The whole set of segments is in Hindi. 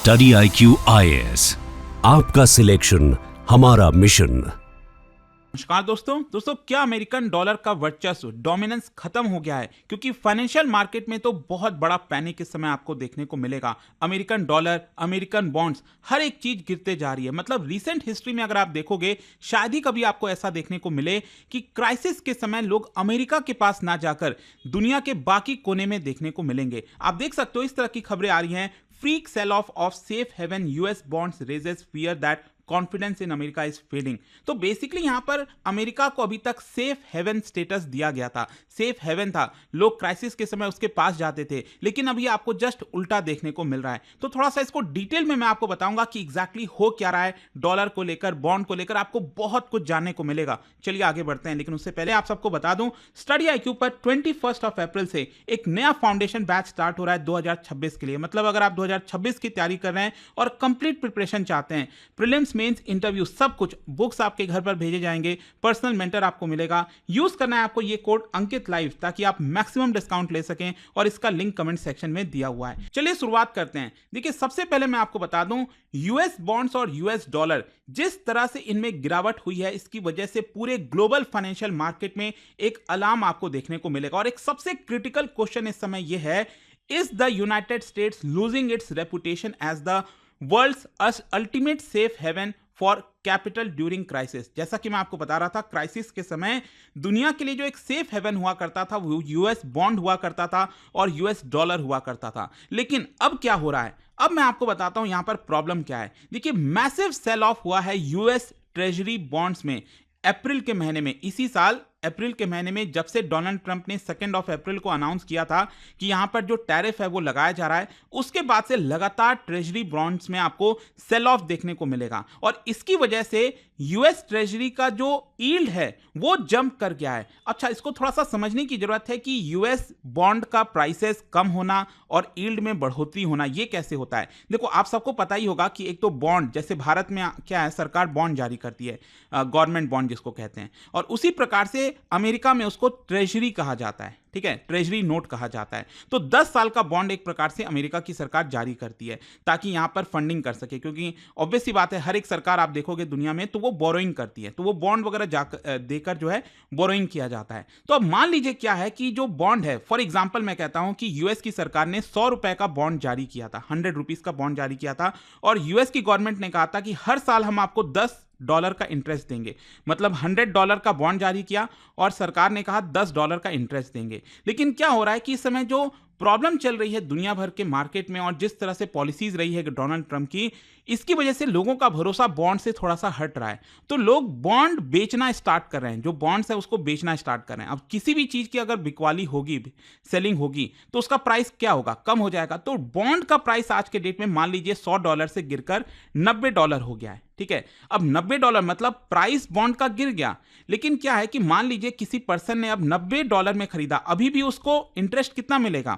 स्टडी IQ IAS, आपका सिलेक्शन हमारा मिशन। नमस्कार दोस्तों क्या अमेरिकन डॉलर का वर्चस्व डोमिनेंस खत्म हो गया है? क्योंकि फाइनेंशियल मार्केट में तो बहुत बड़ा पैनिक इस समय आपको देखने को मिलेगा। अमेरिकन डॉलर, अमेरिकन बॉन्ड्स, हर एक चीज गिरते जा रही है। मतलब रीसेंट हिस्ट्री में अगर आप देखोगे, शायद ही कभी आपको ऐसा देखने को मिले कि क्राइसिस के समय लोग अमेरिका के पास ना जाकर दुनिया के बाकी कोने में देखने को मिलेंगे। आप देख सकते हो इस तरह की खबरें आ रही हैं। Freak sell off safe haven US bonds raises fear that confidence in America is fading. तो बेसिकली यहां पर अमेरिका को अभी तक सेफ हेवन स्टेटस दिया गया था। सेफ हेवन था, लोग क्राइसिस के समय उसके पास जाते थे, लेकिन अभी आपको जस्ट उल्टा देखने को मिल रहा है। तो थोड़ा सा इसको डिटेल में मैं आपको बताऊंगा कि एग्जैक्टली हो क्या रहा है। डॉलर को लेकर, बॉन्ड को लेकर आपको बहुत कुछ जानने को मिलेगा। चलिए आगे बढ़ते हैं, लेकिन उससे पहले आप सबको बता दूं, स्टडी IQ पर 21 अप्रैल से एक नया फाउंडेशन बैच स्टार्ट हो रहा है 2026 के लिए। मतलब अगर आप 2026 की तैयारी कर रहे हैं और कंप्लीट प्रिपरेशन चाहते हैं, प्रीलिम्स, मेंस, इंटरव्यू, सब कुछ, बुक्स आपके घर पर भेजे जाएंगे, पर्सनल मेंटर आपको मिलेगा। यूज करना है आपको ये कोड अंकित लाइव, ताकि आप मैक्सिमम डिस्काउंट ले सकें, और इसका लिंक कमेंट सेक्शन में दिया हुआ है। चलिए शुरुआत करते हैं। देखिए, सबसे पहले मैं आपको बता दूं, यूएस बॉन्ड्स और यूएस डॉलर जिस तरह से इनमें गिरावट हुई है, इसकी वजह से पूरे ग्लोबल फाइनेंशियल मार्केट में एक अलार्म आपको देखने को मिलेगा। और एक सबसे क्रिटिकल क्वेश्चन इस समय यह है, is the United States losing its reputation as the world's ultimate safe haven for capital during crisis? जैसा कि मैं आपको बता रहा था, क्राइसिस के समय दुनिया के लिए जो एक सेफ हेवन हुआ करता था वो यूएस बॉन्ड हुआ करता था और यूएस डॉलर हुआ करता था। लेकिन अब क्या हो रहा है, अब मैं आपको बताता हूं यहां पर प्रॉब्लम क्या है। देखिए, मैसिव सेल ऑफ हुआ है यूएस ट्रेजरी बॉन्ड्स में अप्रैल के महीने में। इसी साल अप्रैल के महीने में, जब से डोनाल्ड ट्रंप ने 2 अप्रैल को अनाउंस किया था कि यहां पर जो टैरिफ है वो लगाया जा रहा है, उसके बाद से लगातार ट्रेजरी बॉन्ड्स में आपको सेल ऑफ देखने को मिलेगा। और इसकी वजह से यूएस ट्रेजरी का जो यील्ड है वो जंप कर गया है। अच्छा, इसको थोड़ा सा समझने की जरूरत है कि यूएस बॉन्ड का प्राइसेस कम होना और यील्ड में बढ़ोतरी होना, ये कैसे होता है। देखो, आप सबको पता ही होगा कि एक तो बॉन्ड, जैसे भारत में क्या है, सरकार बॉन्ड जारी करती है, गवर्नमेंट बॉन्ड जिसको कहते हैं, और उसी प्रकार से अमेरिका में उसको ट्रेजरी कहा जाता है। ठीक है, ट्रेजरी नोट कहा जाता है। तो 10 साल का बॉन्ड एक प्रकार से अमेरिका की सरकार जारी करती है, ताकि यहां पर फंडिंग कर सके। क्योंकि ऑब्वियस सी बात है, हर एक सरकार आप देखोगे दुनिया में तो वो बोरोइंग करती है, तो वो बॉन्ड वगैरह देकर जो है बोरोइंग किया जाता है। तो अब मान लीजिए क्या है कि जो बॉन्ड है, फॉर एग्जाम्पल मैं कहता हूं कि यूएस की सरकार ने 100 रुपए का बॉन्ड जारी किया था, 100 रुपीज का बॉन्ड जारी किया था, और यूएस की गवर्नमेंट ने कहा था कि हर साल हम आपको $10 का इंटरेस्ट देंगे। मतलब $100 का बॉन्ड जारी किया और सरकार ने कहा $10 का इंटरेस्ट देंगे। लेकिन क्या हो रहा है कि इस समय जो प्रॉब्लम चल रही है दुनिया भर के मार्केट में, और जिस तरह से पॉलिसीज रही है डोनाल्ड ट्रंप की, इसकी वजह से लोगों का भरोसा बॉन्ड से थोड़ा सा हट रहा है। तो लोग बॉन्ड बेचना स्टार्ट कर रहे हैं, जो बॉन्ड्स है उसको बेचना स्टार्ट कर रहे हैं। अब किसी भी चीज की अगर बिकवाली होगी, सेलिंग होगी, तो उसका प्राइस क्या होगा, कम हो जाएगा। तो बॉन्ड का प्राइस आज के डेट में मान लीजिए $100 से गिरकर $90 हो गया है। ठीक है, अब $90 मतलब प्राइस बॉन्ड का गिर गया। लेकिन क्या है कि मान लीजिए किसी पर्सन ने अब $90 में खरीदा, अभी भी उसको इंटरेस्ट कितना मिलेगा?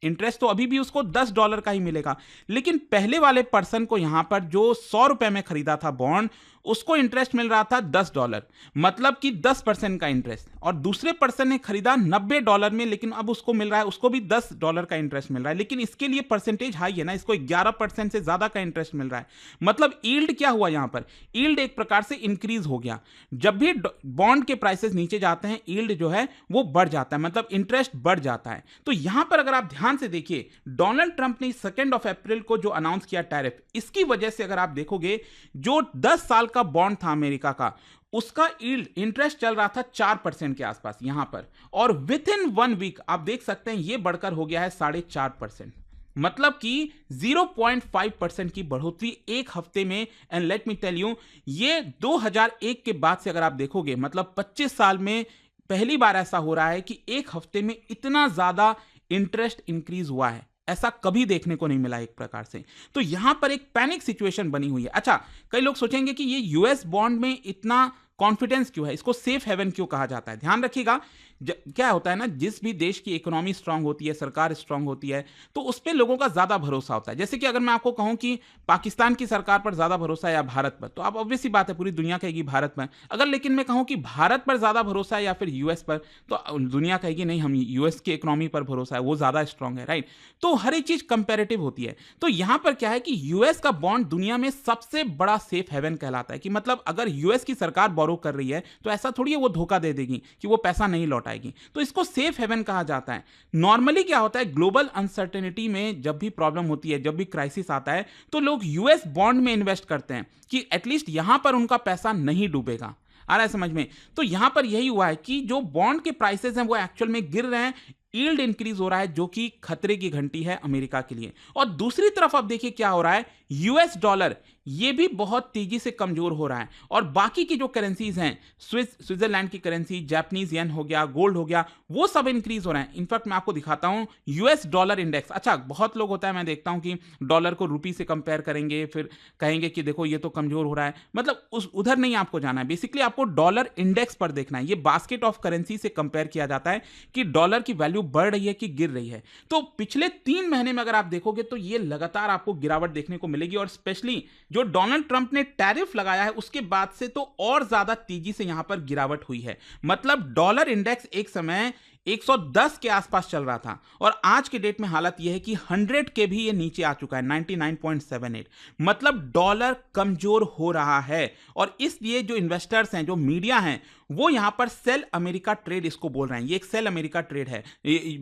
इंटरेस्ट तो अभी भी उसको $10 का ही मिलेगा। लेकिन पहले वाले पर्सन को यहां पर जो 100 रुपए में खरीदा था बॉन्ड, उसको इंटरेस्ट मिल रहा था $10, मतलब कि 10% का इंटरेस्ट। और दूसरे पर्सन ने खरीदा $90 में, लेकिन अब उसको मिल रहा है, उसको भी $10 का इंटरेस्ट मिल रहा है। लेकिन इसके लिए परसेंटेज हाई है ना, इसको 11% से ज्यादा का इंटरेस्ट मिल रहा है। मतलब यील्ड क्या हुआ यहां पर, यील्ड एक प्रकार से इंक्रीज हो गया। जब भी बॉन्ड के प्राइसेस नीचे जाते हैं, यील्ड जो है वो बढ़ जाता है, मतलब इंटरेस्ट बढ़ जाता है। तो यहां पर अगर आप ध्यान से देखिए, डोनाल्ड ट्रंप ने 2 अप्रैल को जो अनाउंस किया टैरिफ, इसकी वजह से अगर आप देखोगे, जो 10 साल का बॉन्ड था अमेरिका का, उसका यील्ड इंटरेस्ट चल रहा था 4% के आसपास यहां पर, और विद इन 1 वीक आप देख सकते हैं ये बढ़कर हो गया है 4.5%। मतलब कि 0.5% की बढ़ोतरी एक हफ्ते में। And let me tell you, ये 2001 के बाद से अगर आप देखोगे, मतलब 25 साल में पहली बार ऐसा हो रहा है कि एक हफ्ते में इतना ज्यादा इंटरेस्ट इंक्रीज हुआ है। ऐसा कभी देखने को नहीं मिला एक प्रकार से। तो यहां पर एक पैनिक सिचुएशन बनी हुई है। अच्छा, कई लोग सोचेंगे कि ये यूएस बॉन्ड में इतना कॉन्फिडेंस क्यों है, इसको सेफ हेवन क्यों कहा जाता है। ध्यान रखिएगा, क्या होता है ना, जिस भी देश की इकोनॉमी स्ट्रांग होती है, सरकार स्ट्रांग होती है, तो उस पे लोगों का ज़्यादा भरोसा होता है। जैसे कि अगर मैं आपको कहूँ कि पाकिस्तान की सरकार पर ज़्यादा भरोसा है या भारत पर, तो आप ऑब्वियस सी बात है पूरी दुनिया कहेगी भारत पर। अगर लेकिन मैं कहूँ कि भारत पर ज़्यादा भरोसा है या फिर यूएस पर, तो दुनिया कहेगी नहीं, हम यूएस की इकोनॉमी पर भरोसा है, वो ज़्यादा स्ट्रांग है, राइट? तो हर एक चीज़ कंपेरेटिव होती है। तो यहाँ पर क्या है कि यूएस का बॉन्ड दुनिया में सबसे बड़ा सेफ हेवन कहलाता है, कि मतलब अगर यूएस की सरकार बोरो कर रही है तो ऐसा थोड़ी है वो धोखा दे देगी कि वो पैसा नहीं लौटाएगी, तो इसको सेफ हेवन कहा जाता है। नॉर्मली क्या होता है, ग्लोबल अनसर्टेनिटी में जब भी प्रॉब्लम होती है, जब भी क्राइसिस आता है, तो लोग यूएस बॉन्ड में इन्वेस्ट करते हैं कि एटलीस्ट यहां पर उनका पैसा नहीं डूबेगा। आ रहा है समझ में? तो यहां पर यही हुआ है कि जो बॉन्ड के प्राइसेस हैं वो एक्चुअल में गिर रहे हैं, यील्ड इंक्रीज हो रहा है, जो कि खतरे की घंटी है अमेरिका के लिए। और दूसरी तरफ अब देखिए क्या हो रहा है, यूएस डॉलर ये भी बहुत तेजी से कमजोर हो रहा है, और बाकी की जो करेंसीज हैं, स्विट्जरलैंड की करेंसी, जापानीज येन हो गया, गोल्ड हो गया, वो सब इंक्रीज हो रहे हैं। इनफैक्ट मैं आपको दिखाता हूं यूएस डॉलर इंडेक्स। अच्छा, बहुत लोग होता है, मैं देखता हूं कि डॉलर को रुपी से कंपेयर करेंगे, फिर कहेंगे कि देखो ये तो कमजोर हो रहा है, मतलब उस उधर नहीं आपको जाना है, बेसिकली आपको डॉलर इंडेक्स पर देखना है। ये बास्केट ऑफ करेंसी से कंपेयर किया जाता है कि डॉलर की वैल्यू बढ़ रही है कि गिर रही है। तो पिछले 3 महीने में अगर आप देखोगे तो ये लगातार आपको गिरावट देखने को मिलेगी, और स्पेशली जो डोनाल्ड ट्रंप ने टैरिफ लगाया है उसके बाद से तो और ज्यादा तेजी से यहां पर गिरावट हुई है। मतलब डॉलर इंडेक्स एक समय 110 के आसपास चल रहा था, और आज के डेट में हालत यह है कि 100 के भी ये नीचे आ चुका है, 99.78। मतलब डॉलर कमजोर हो रहा है, और इसलिए जो इन्वेस्टर्स हैं, जो मीडिया हैं, वो यहां पर सेल अमेरिका ट्रेड इसको बोल रहे हैं। ये एक सेल अमेरिका ट्रेड है,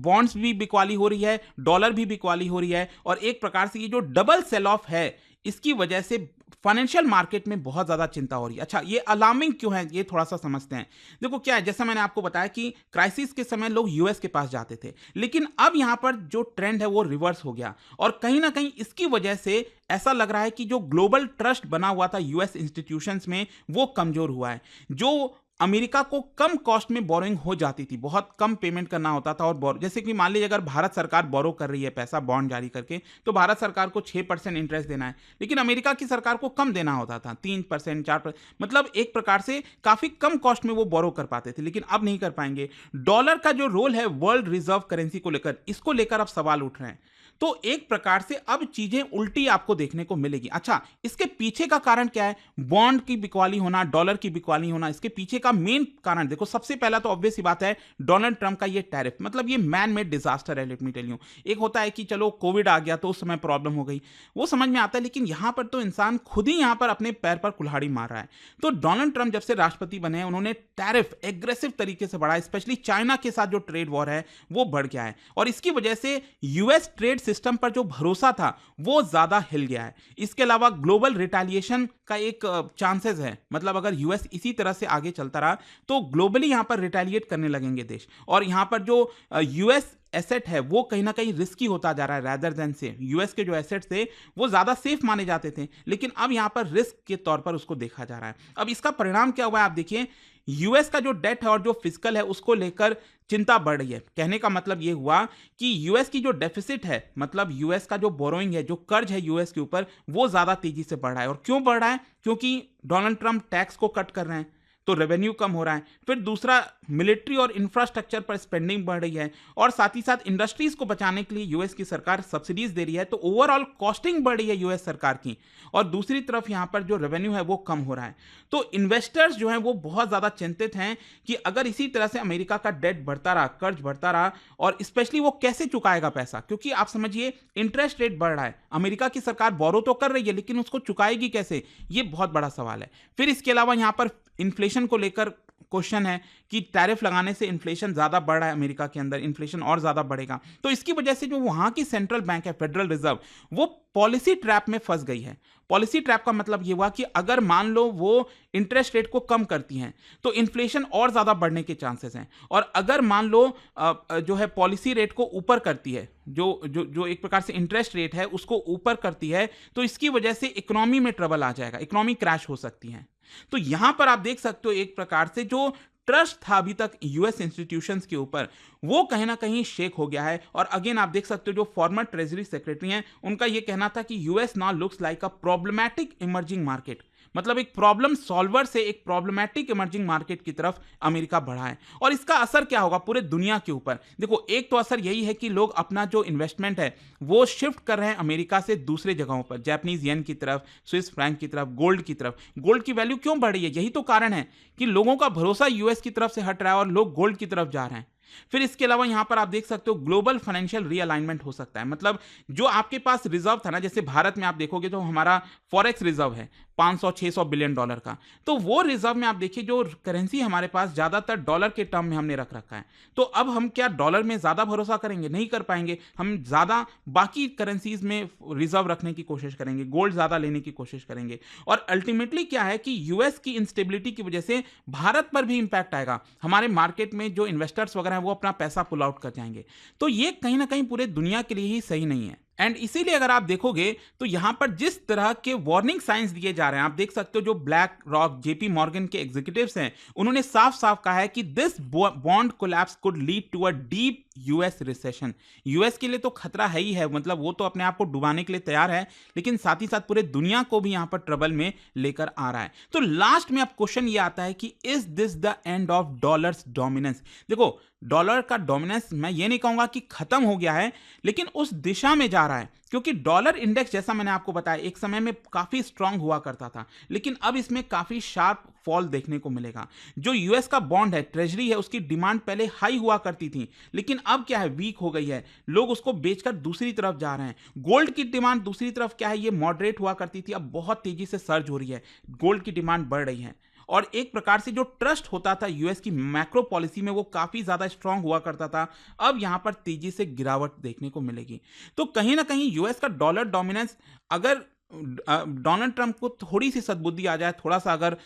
बॉन्ड्स भी बिकवाली हो रही है, डॉलर भी बिकवाली हो रही है, और एक प्रकार से ये जो डबल सेल ऑफ है, इसकी वजह से फाइनेंशियल मार्केट में बहुत ज्यादा चिंता हो रही है। अच्छा, ये अलार्मिंग क्यों है, ये थोड़ा सा समझते हैं। देखो क्या है, जैसा मैंने आपको बताया कि क्राइसिस के समय लोग यूएस के पास जाते थे, लेकिन अब यहां पर जो ट्रेंड है वो रिवर्स हो गया, और कहीं ना कहीं इसकी वजह से ऐसा लग रहा है कि जो ग्लोबल ट्रस्ट बना हुआ था यूएस इंस्टीट्यूशंस में, वो कमजोर हुआ है। जो अमेरिका को कम कॉस्ट में बोरोइंग हो जाती थी, बहुत कम पेमेंट करना होता था, और जैसे कि मान लीजिए अगर भारत सरकार बोरो कर रही है पैसा बॉन्ड जारी करके, तो भारत सरकार को 6% इंटरेस्ट देना है, लेकिन अमेरिका की सरकार को कम देना होता था, 3%, 4%। मतलब एक प्रकार से काफी कम कॉस्ट में वो बोरो कर पाते थे, लेकिन अब नहीं कर पाएंगे। डॉलर का जो रोल है वर्ल्ड रिजर्व करेंसी को लेकर, इसको लेकर अब सवाल उठ रहे हैं। तो एक प्रकार से अब चीजें उल्टी आपको देखने को मिलेगी। अच्छा, इसके पीछे का कारण क्या है? बॉन्ड की बिकवाली होना, डॉलर की बिकवाली होना, इसके पीछे का मेन कारण देखो, सबसे पहला तो ऑब्वियस ही बात है डोनाल्ड ट्रंप का ये टैरिफ। मतलब ये मैन मेड डिजास्टर है, लेट मी टेल यू। एक होता है कि चलो कोविड आ गया तो उस समय प्रॉब्लम हो गई, वो समझ में आता है, लेकिन यहां पर तो इंसान खुद ही यहां पर अपने पैर पर कुल्हाड़ी मार रहा है। तो डोनाल्ड ट्रंप जब से राष्ट्रपति बने हैं, उन्होंने टैरिफ एग्रेसिव तरीके से बढ़ाया, स्पेशली चाइना के साथ जो ट्रेड वॉर है वो बढ़ गया है, और इसकी वजह से यूएस ट्रेड सिस्टम पर जो भरोसा था वो ज्यादा हिल गया है। इसके अलावा ग्लोबल रिटेलिएशन का एक चांसेस है, मतलब अगर यूएस इसी तरह से आगे चलता रहा तो ग्लोबली यहां पर रिटेलिएट करने लगेंगे देश, और यहां पर जो यूएस एसेट है वो कहीं ना कहीं रिस्की होता जा रहा है रैदर देन से। यूएस के जो एसेट्स थे वो ज्यादा सेफ माने जाते थे, लेकिन अब यहां पर रिस्क के तौर पर उसको देखा जा रहा है। अब इसका परिणाम क्या हुआ है आप देखिए, यूएस का जो डेट है और जो फिस्कल है उसको लेकर चिंता बढ़ रही है। कहने का मतलब ये हुआ कि यूएस की जो डेफिसिट है, मतलब यूएस का जो बोरोइंग है, जो कर्ज है यूएस के ऊपर, वो ज्यादा तेजी से बढ़ रहा है। और क्यों बढ़ रहा है? क्योंकि डोनाल्ड ट्रंप टैक्स को कट कर रहे हैं, तो रेवेन्यू कम हो रहा है। फिर दूसरा, मिलिट्री और इंफ्रास्ट्रक्चर पर स्पेंडिंग बढ़ रही है, और साथ ही साथ इंडस्ट्रीज को बचाने के लिए यूएस की सरकार सब्सिडीज दे रही है, तो ओवरऑल कॉस्टिंग बढ़ रही है यूएस सरकार की, और दूसरी तरफ यहां पर जो रेवेन्यू है वो कम हो रहा है। तो इन्वेस्टर्स जो हैं वो बहुत ज्यादा चिंतित हैं कि अगर इसी तरह से अमेरिका का डेट बढ़ता रहा, कर्ज बढ़ता रहा, और स्पेशली वो कैसे चुकाएगा पैसा, क्योंकि आप समझिए इंटरेस्ट रेट बढ़ रहा है, अमेरिका की सरकार बोरो तो कर रही है लेकिन उसको चुकाएगी कैसे, ये बहुत बड़ा सवाल है। फिर इसके अलावा यहां पर इन्फ्लेशन को लेकर क्वेश्चन है कि टैरिफ लगाने से इन्फ्लेशन ज्यादा बढ़ रहा है, अमेरिका के अंदर इन्फ्लेशन और ज्यादा बढ़ेगा, तो इसकी वजह से जो वहां की सेंट्रल बैंक है, फेडरल रिजर्व, वो पॉलिसी ट्रैप में फंस गई है। पॉलिसी ट्रैप का मतलब ये हुआ कि अगर मान लो वो इंटरेस्ट रेट को कम करती हैं तो इन्फ्लेशन और ज्यादा बढ़ने के चांसेस हैं, और अगर मान लो जो है पॉलिसी रेट को ऊपर करती है, जो जो जो एक प्रकार से इंटरेस्ट रेट है उसको ऊपर करती है, तो इसकी वजह से इकोनॉमी में ट्रबल आ जाएगा, इकोनॉमी क्रैश हो सकती है। तो यहां पर आप देख सकते हो एक प्रकार से जो ट्रस्ट था अभी तक यूएस इंस्टीट्यूशंस के ऊपर, वो कहीं ना कहीं शेक हो गया है। और अगेन आप देख सकते हो जो फॉर्मर ट्रेजरी सेक्रेटरी हैं, उनका ये कहना था कि यूएस नाउ लुक्स लाइक अ प्रॉब्लमैटिक इमर्जिंग मार्केट। मतलब एक प्रॉब्लम सॉल्वर से एक प्रॉब्लमैटिक इमर्जिंग मार्केट की तरफ अमेरिका बढ़ा है। और इसका असर क्या होगा पूरे दुनिया के ऊपर? देखो, एक तो असर यही है कि लोग अपना जो इन्वेस्टमेंट है वो शिफ्ट कर रहे हैं अमेरिका से दूसरे जगहों पर, जापानीज येन की तरफ, स्विस फ्रैंक की तरफ, गोल्ड की तरफ। गोल्ड की वैल्यू क्यों बढ़ रही है? यही तो कारण है कि लोगों का भरोसा यूएस की तरफ से हट रहा है और लोग गोल्ड की तरफ जा रहे हैं। फिर इसके अलावा यहां पर आप देख सकते हो ग्लोबल फाइनेंशियल रीअलाइनमेंट हो सकता है। मतलब जो आपके पास रिजर्व था ना, जैसे भारत में आप देखोगे तो हमारा फॉरेक्स रिजर्व है 500-600 बिलियन डॉलर का, तो वो रिजर्व में आप देखिए जो करेंसी हमारे पास ज्यादातर डॉलर के टर्म में हमने रख रखा है। तो अब हम क्या डॉलर में ज्यादा भरोसा करेंगे? नहीं कर पाएंगे। हम ज्यादा बाकी करेंसीज में रिजर्व रखने की कोशिश करेंगे, गोल्ड ज्यादा लेने की कोशिश करेंगे। और अल्टीमेटली क्या है कि यूएस की इंस्टेबिलिटी की वजह से भारत पर भी इंपैक्ट आएगा। हमारे मार्केट में जो इन्वेस्टर्स वगैरह हैं वो अपना पैसा पुल आउट कर जाएंगे। तो ये कहीं ना कहीं पूरे दुनिया के लिए ही सही नहीं है। एंड इसीलिए अगर आप देखोगे तो यहां पर जिस तरह के वार्निंग साइंस दिए जा रहे हैं, आप देख सकते हो जो ब्लैक रॉक, जेपी मॉर्गन के एग्जीक्यूटिव्स हैं, उन्होंने साफ साफ कहा है कि this bond collapse could lead to a deep US recession. US के लिए तो खतरा है ही है, मतलब वो तो अपने आप को डुबाने के लिए तैयार है, लेकिन साथ ही साथ पूरे दुनिया को भी यहां पर ट्रबल में लेकर आ रहा है। तो लास्ट में अब क्वेश्चन ये आता है कि is this the end of dollars dominance? देखो, डॉलर का डोमिनेंस मैं ये नहीं कहूंगा कि खत्म हो गया है, लेकिन उस दिशा में जा रहा है। क्योंकि डॉलर इंडेक्स, जैसा मैंने आपको बताया, एक समय में काफी स्ट्रांग हुआ करता था, लेकिन अब इसमें काफी शार्प फॉल देखने को मिलेगा। जो यूएस का बॉन्ड है, ट्रेजरी है, उसकी डिमांड पहले हाई हुआ करती थी, लेकिन अब क्या है, वीक हो गई है। लोग उसको बेचकर दूसरी तरफ जा रहे हैं। गोल्ड की डिमांड दूसरी तरफ क्या है, ये मॉडरेट हुआ करती थी, अब बहुत तेजी से सर्ज हो रही है, गोल्ड की डिमांड बढ़ रही है। और एक प्रकार से जो ट्रस्ट होता था यूएस की मैक्रो पॉलिसी में, वो काफी ज्यादा स्ट्रांग हुआ करता था, अब यहां पर तेजी से गिरावट देखने को मिलेगी। तो कहीं ना कहीं यूएस का डॉलर डोमिनेंस, अगर डोनाल्ड ट्रंप को थोड़ी सी सद्बुद्धि आ जाए, थोड़ा सा अगर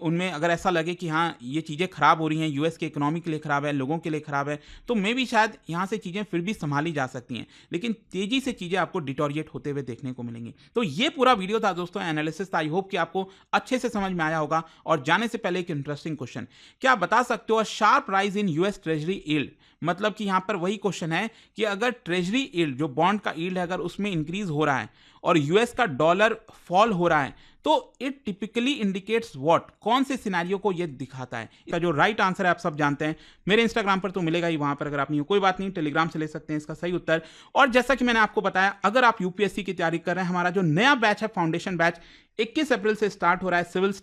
उनमें अगर ऐसा लगे कि हाँ ये चीज़ें खराब हो रही हैं, यूएस के इकोनॉमी के लिए खराब है, लोगों के लिए खराब है, तो मे भी शायद यहाँ से चीज़ें फिर भी संभाली जा सकती हैं, लेकिन तेज़ी से चीज़ें आपको डिटोरिएट होते हुए देखने को मिलेंगी। तो ये पूरा वीडियो था दोस्तों, एनालिसिस था। आई होप कि आपको अच्छे से समझ में आया होगा। और जाने से पहले एक इंटरेस्टिंग क्वेश्चन, क्या आप बता सकते हो sharp rise in US treasury yield? मतलब कि यहाँ पर वही क्वेश्चन है कि अगर ट्रेजरी यील्ड, जो बॉन्ड का यील्ड है, अगर उसमें इंक्रीज हो रहा है और यूएस का डॉलर फॉल हो रहा है, तो इट टिपिकली इंडिकेट्स व्हाट? कौन से सिनेरियो को ये दिखाता है? इसका जो राइट आंसर है आप सब जानते हैं, मेरे इंस्टाग्राम पर तो मिलेगा ही, वहां पर अगर आप नहीं हो कोई बात नहीं, टेलीग्राम से ले सकते हैं इसका सही उत्तर। और जैसा कि मैंने आपको बताया, अगर आप यूपीएससी की तैयारी कर रहे हैं, हमारा जो नया बैच है, फाउंडेशन बैच, 21 अप्रैल से स्टार्ट हो रहा है सिविल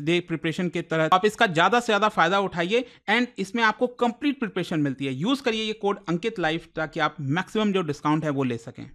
डे प्रिपरेशन के तहत। आप इसका ज्यादा से ज्यादा फायदा उठाइए एंड इसमें आपको कंप्लीट प्रिपरेशन मिलती है। यूज करिए ये कोड अंकित लाइफ, ताकि आप मैक्सिमम जो डिस्काउंट है वो ले सकें।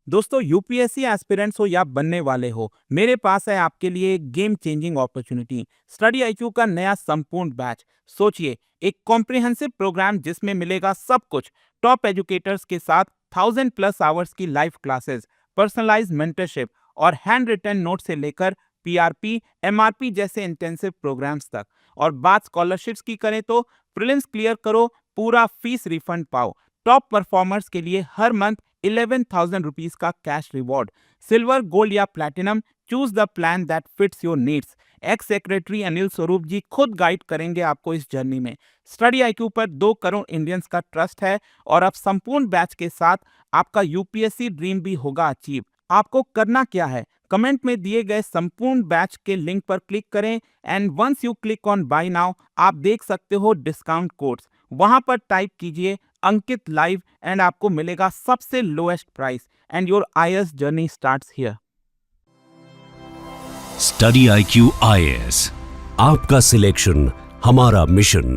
दोस्तों, यूपीएससी एस्पिरेंट्स हो या बनने वाले हो, मेरे पास है आपके लिए एक game changing opportunity, study IQ का नया संपूर्ण बैच। सोचिए, एक कॉम्प्रिहेंसिव प्रोग्राम जिसमें मिलेगा सब कुछ, टॉप एजुकेटर्स के साथ 1000+ आवर्स की लाइव क्लासेस, पर्सनलाइज्ड मेंटरशिप और हैंड रिटन नोट से लेकर पीआरपी, एमआरपी जैसे इंटेंसिव प्रोग्राम्स तक। और बात स्कॉलरशिप्स की करें तो प्रीलिम्स क्लियर करो, पूरा फीस रिफंड पाओ। टॉप परफॉर्मर्स के लिए हर मंथ 11,000 रुपीज का कैश रिवॉर्ड। सिल्वर, गोल्ड या platinum, choose the plan that fits your needs. X secretary Anil Swarup जी खुद गाइड करेंगे आपको इस जर्नी में। स्टडी आईक्यू पर 2 करोड़ इंडियंस का ट्रस्ट है और अब संपूर्ण बैच के साथ आपका यूपीएससी ड्रीम भी होगा अचीव। आपको करना क्या है, कमेंट में दिए गए संपूर्ण बैच के लिंक पर क्लिक करें and once you click on buy now, आप देख सकते हो डिस्काउंट कोड्स, वहां पर टाइप कीजिए अंकित लाइव एंड आपको मिलेगा सबसे lowest price and your IAS journey starts here. Study IQ IAS, आपका सिलेक्शन हमारा मिशन।